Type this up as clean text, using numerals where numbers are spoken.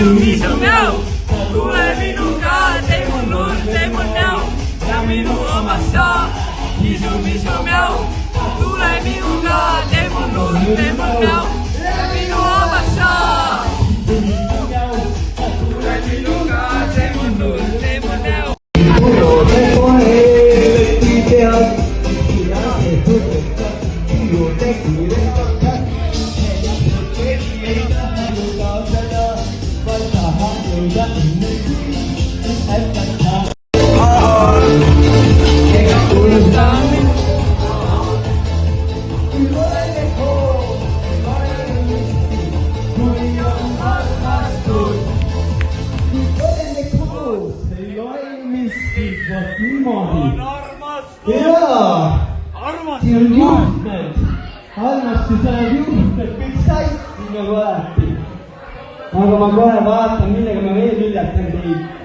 misu meau, tule minuga, tee mu nurk, tee mu näo ja minu omaks saa. Misu meau, tule minuga, tee mu nurk, tee mu näo ja minu omaks saa. Tule minuga, tee mu nurk, tee mu näo. Siin on juhtmed, armastus ajab juhtmed, kõik said nagu alati. Aga ma kohe vaatan, millega ma veel üllatan teid.